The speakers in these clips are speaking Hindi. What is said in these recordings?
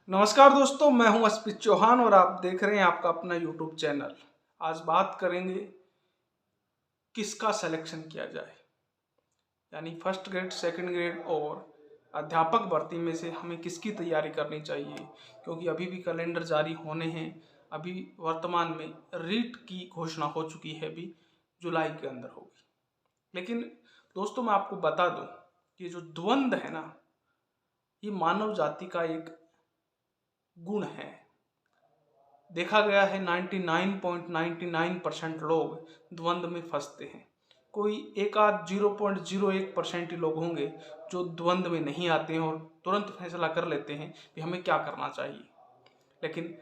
नमस्कार दोस्तों, मैं हूं अस्पित चौहान और आप देख रहे हैं आपका अपना यूट्यूब चैनल। आज बात करेंगे किसका सिलेक्शन किया जाए, यानी फर्स्ट ग्रेड, सेकंड ग्रेड और अध्यापक भर्ती में से हमें किसकी तैयारी करनी चाहिए, क्योंकि अभी भी कैलेंडर जारी होने हैं। अभी वर्तमान में रीट की घोषणा हो चुकी है, अभी जुलाई के अंदर होगी। लेकिन दोस्तों, मैं आपको बता दूं कि ये जो द्वंद्व है ना, ये मानव जाति का एक गुण है। देखा गया है 99.99% लोग द्वंद्व में फंसते हैं। कोई एक आध 0.01% ही लोग होंगे जो द्वंद्व में नहीं आते हैं और तुरंत फैसला कर लेते हैं कि हमें क्या करना चाहिए। लेकिन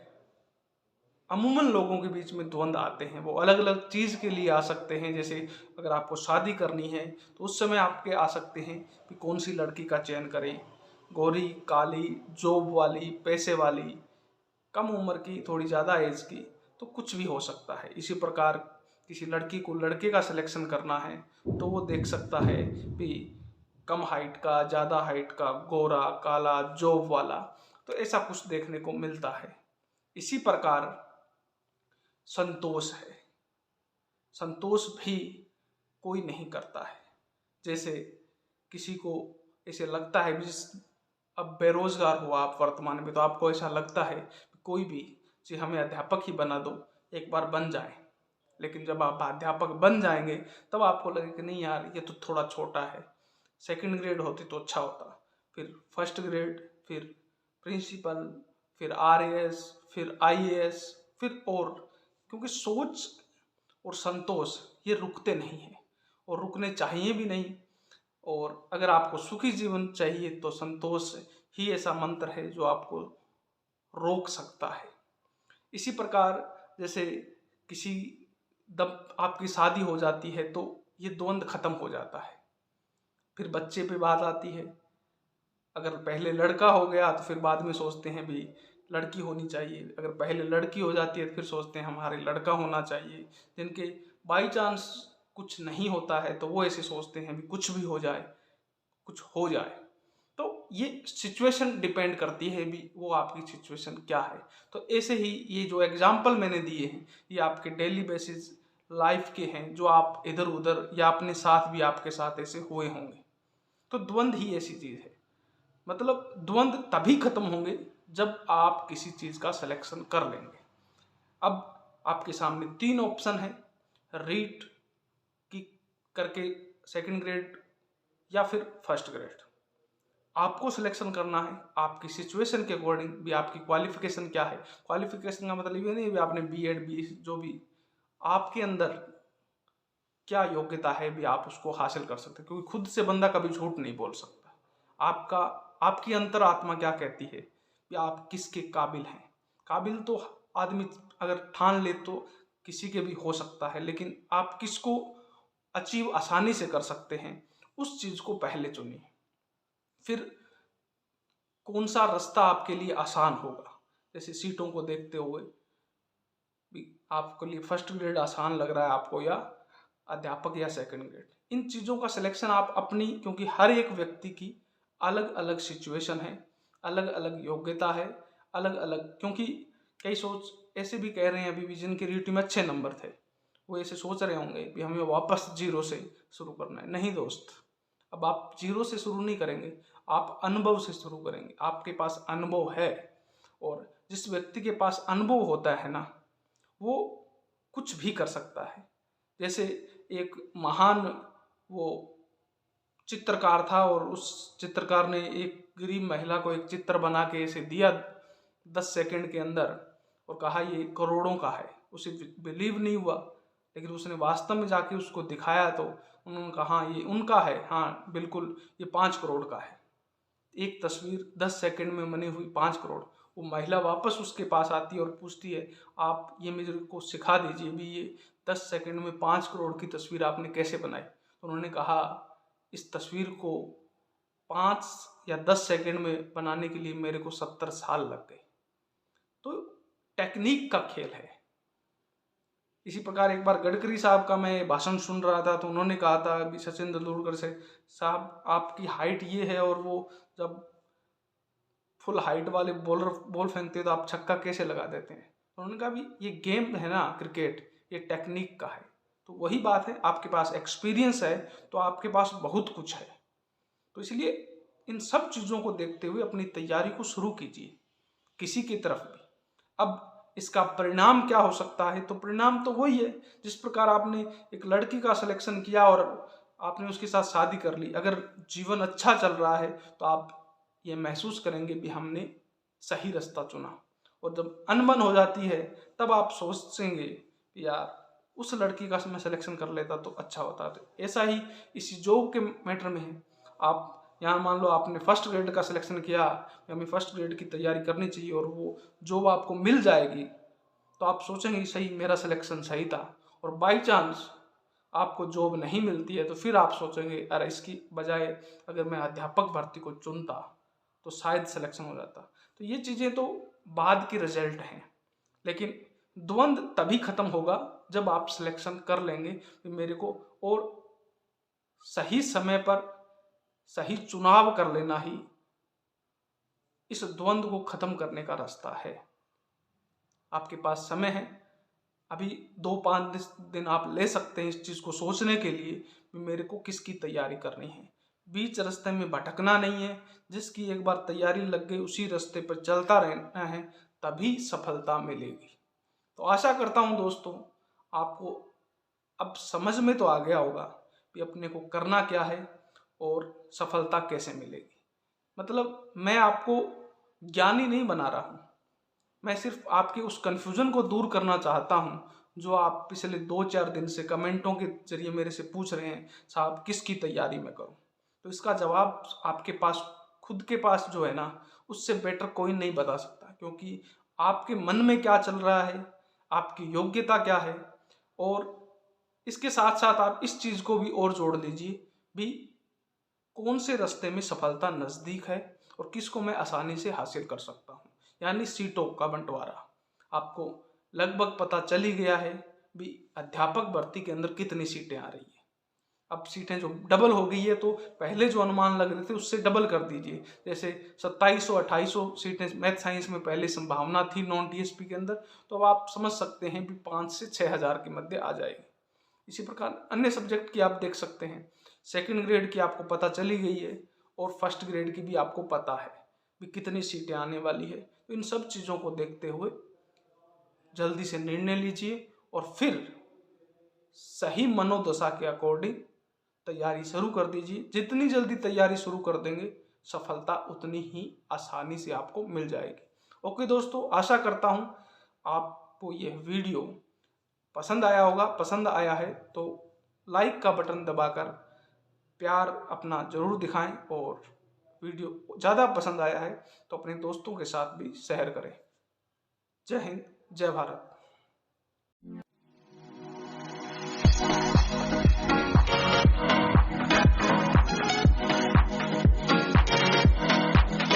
अमूमन लोगों के बीच में द्वंद्व आते हैं, वो अलग अलग चीज़ के लिए आ सकते हैं। जैसे अगर आपको शादी करनी है तो उस समय आपके आ सकते हैं कि कौन सी लड़की का चयन करें, गोरी, काली, जॉब वाली, पैसे वाली, कम उम्र की, थोड़ी ज़्यादा एज की, तो कुछ भी हो सकता है। इसी प्रकार किसी लड़की को लड़के का सिलेक्शन करना है तो वो देख सकता है कि कम हाइट का, ज़्यादा हाइट का, गोरा, काला, जॉब वाला, तो ऐसा कुछ देखने को मिलता है। इसी प्रकार संतोष है, संतोष भी कोई नहीं करता है। जैसे किसी को ऐसे लगता है, जिस अब बेरोजगार हो आप वर्तमान में, तो आपको ऐसा लगता है कोई भी जी हमें अध्यापक ही बना दो, एक बार बन जाए। लेकिन जब आप अध्यापक बन जाएंगे तब आपको लगे कि नहीं यार, ये तो थोड़ा छोटा है, सेकंड ग्रेड होती तो अच्छा होता, फिर फर्स्ट ग्रेड, फिर प्रिंसिपल, फिर आरएएस, फिर आईएएस, फिर और। क्योंकि सोच और संतोष ये रुकते नहीं हैं और रुकने चाहिए भी नहीं। और अगर आपको सुखी जीवन चाहिए तो संतोष ही ऐसा मंत्र है जो आपको रोक सकता है। इसी प्रकार जैसे किसी जब आपकी शादी हो जाती है तो ये द्वंद्व खत्म हो जाता है। फिर बच्चे पे बात आती है। अगर पहले लड़का हो गया तो फिर बाद में सोचते हैं भी लड़की होनी चाहिए। अगर पहले लड़की हो जाती है तो फिर सोचते हैं हमारे लड़का होना चाहिए। जिनके बाई चांस कुछ नहीं होता है तो वो ऐसे सोचते हैं भी कुछ भी हो जाए, कुछ हो जाए। तो ये सिचुएशन डिपेंड करती है भी वो आपकी सिचुएशन क्या है। तो ऐसे ही ये जो एग्जाम्पल मैंने दिए हैं ये आपके डेली बेसिस लाइफ के हैं, जो आप इधर उधर या अपने साथ भी आपके साथ ऐसे हुए होंगे। तो द्वंद्व ही ऐसी चीज है, मतलब द्वंद्व तभी खत्म होंगे जब आप किसी चीज का सिलेक्शन कर लेंगे। अब आपके सामने तीन ऑप्शन है, रीट की करके सेकंड ग्रेड या फिर फर्स्ट ग्रेड। आपको सिलेक्शन करना है आपकी सिचुएशन के अकॉर्डिंग भी। आपकी क्वालिफिकेशन क्या है, क्वालिफिकेशन का मतलब ये नहीं भी आपने बीएड बी जो भी, आपके अंदर क्या योग्यता है भी आप उसको हासिल कर सकते हैं। क्योंकि खुद से बंदा कभी झूठ नहीं बोल सकता। आपका आपकी अंतरात्मा क्या कहती है कि आप किसके काबिल हैं। काबिल तो आदमी अगर ठान ले तो किसी के भी हो सकता है, लेकिन आप किसको अचीव आसानी से कर सकते हैं उस चीज को पहले चुनिए। फिर कौन सा रास्ता आपके लिए आसान होगा, जैसे सीटों को देखते हुए भी आपके लिए फर्स्ट ग्रेड आसान लग रहा है आपको, या अध्यापक, या सेकंड ग्रेड। इन चीज़ों का सिलेक्शन आप अपनी, क्योंकि हर एक व्यक्ति की अलग अलग सिचुएशन है, अलग अलग योग्यता है, अलग अलग। क्योंकि कई सोच ऐसे भी कह रहे हैं अभी भी जिनके रीट में अच्छे नंबर थे, वो ऐसे सोच रहे होंगे कि हमें वापस जीरो से शुरू करना है। नहीं दोस्त, अब आप जीरो से शुरू नहीं करेंगे, आप अनुभव से शुरू करेंगे। आपके पास अनुभव है, और जिस व्यक्ति के पास अनुभव होता है ना, वो कुछ भी कर सकता है। जैसे एक महान वो चित्रकार था, और उस चित्रकार ने एक गरीब महिला को एक चित्र बना के ऐसे दिया 10 सेकंड के अंदर, और कहा ये करोड़ों का है। उसे बिलीव नहीं हुआ, लेकिन उसने वास्तव में जाके उसको दिखाया तो उन्होंने कहा हाँ ये उनका है, हाँ बिल्कुल ये 5 करोड़ का है। एक तस्वीर 10 सेकंड में बनी हुई 5 करोड़। वो महिला वापस उसके पास आती है और पूछती है आप ये मेरे को सिखा दीजिए भी, ये 10 सेकंड में 5 करोड़ की तस्वीर आपने कैसे बनाई। तो उन्होंने कहा इस तस्वीर को 5 या 10 सेकंड में बनाने के लिए मेरे को 70 साल लग गए। तो टेक्निक का खेल है। इसी प्रकार एक बार गडकरी साहब का मैं भाषण सुन रहा था तो उन्होंने कहा था अभी सचिन तेंदुलकर से, साहब आपकी हाइट ये है और वो जब फुल हाइट वाले बॉलर बॉल फेंकते हैं तो आप छक्का कैसे लगा देते हैं। तो उन्होंने कहा भी ये गेम है ना क्रिकेट, ये टेक्निक का है। तो वही बात है, आपके पास एक्सपीरियंस है तो आपके पास बहुत कुछ है। तो इसलिए इन सब चीज़ों को देखते हुए अपनी तैयारी को शुरू कीजिए किसी की तरफ भी। अब इसका परिणाम क्या हो सकता है, तो परिणाम तो वही है जिस प्रकार आपने एक लड़की का सिलेक्शन किया और आपने उसके साथ शादी कर ली, अगर जीवन अच्छा चल रहा है तो आप ये महसूस करेंगे कि हमने सही रास्ता चुना। और जब अनबन हो जाती है तब आप सोचेंगे यार उस लड़की का मैं सिलेक्शन कर लेता तो अच्छा होता। तो ऐसा ही इसी जॉब के मैटर में है। आप यहाँ मान लो आपने फर्स्ट ग्रेड का सिलेक्शन किया, हमें फर्स्ट ग्रेड की तैयारी करनी चाहिए और वो जॉब आपको मिल जाएगी तो आप सोचेंगे सही मेरा सिलेक्शन सही था। और बाई चांस आपको जॉब नहीं मिलती है तो फिर आप सोचेंगे अरे इसकी बजाय अगर मैं अध्यापक भर्ती को चुनता तो शायद सिलेक्शन हो जाता। तो ये चीज़ें तो बाद की रिजल्ट हैं, लेकिन द्वंद्व तभी खत्म होगा जब आप सिलेक्शन कर लेंगे कि मेरे को, और सही समय पर सही चुनाव कर लेना ही इस द्वंद्व को खत्म करने का रास्ता है। आपके पास समय है, अभी 2-5 दिन आप ले सकते हैं इस चीज़ को सोचने के लिए कि मेरे को किसकी तैयारी करनी है। बीच रास्ते में भटकना नहीं है, जिसकी एक बार तैयारी लग गई उसी रास्ते पर चलता रहना है, तभी सफलता मिलेगी। तो आशा करता हूँ दोस्तों आपको अब समझ में तो आ गया होगा कि अपने को करना क्या है और सफलता कैसे मिलेगी। मतलब मैं आपको ज्ञानी नहीं बना रहा हूँ, मैं सिर्फ आपके उस कन्फ्यूज़न को दूर करना चाहता हूँ जो आप पिछले 2-4 दिन से कमेंटों के जरिए मेरे से पूछ रहे हैं, साहब किसकी तैयारी मैं करूँ। तो इसका जवाब आपके पास खुद के पास जो है ना, उससे बेटर कोई नहीं बता सकता, क्योंकि आपके मन में क्या चल रहा है, आपकी योग्यता क्या है। और इसके साथ साथ आप इस चीज़ को भी और जोड़ लीजिए भी कौन से रास्ते में सफलता नज़दीक है और किसको मैं आसानी से हासिल कर सकता हूँ। यानी सीटों का बंटवारा आपको लगभग पता चल ही गया है भी अध्यापक भर्ती के अंदर कितनी सीटें आ रही है। अब सीटें जो डबल हो गई है तो पहले जो अनुमान लग रहे थे उससे डबल कर दीजिए। जैसे 2700-2800 सीटें मैथ साइंस में पहले संभावना थी नॉन टीएसपी के अंदर, तो अब आप समझ सकते हैं कि 5 से 6 हज़ार के मध्य आ जाएगी। इसी प्रकार अन्य सब्जेक्ट की आप देख सकते हैं, सेकंड ग्रेड की आपको पता चली गई है और फर्स्ट ग्रेड की भी आपको पता है कि कितनी सीटें आने वाली है। तो इन सब चीज़ों को देखते हुए जल्दी से निर्णय लीजिए और फिर सही मनोदशा के अकॉर्डिंग तैयारी शुरू कर दीजिए। जितनी जल्दी तैयारी शुरू कर देंगे सफलता उतनी ही आसानी से आपको मिल जाएगी। ओके दोस्तों, आशा करता हूँ आपको यह वीडियो पसंद आया होगा। पसंद आया है तो लाइक का बटन दबाकर प्यार अपना ज़रूर दिखाएं, और वीडियो ज़्यादा पसंद आया है तो अपने दोस्तों के साथ भी शेयर करें। जय हिंद, जय भारत।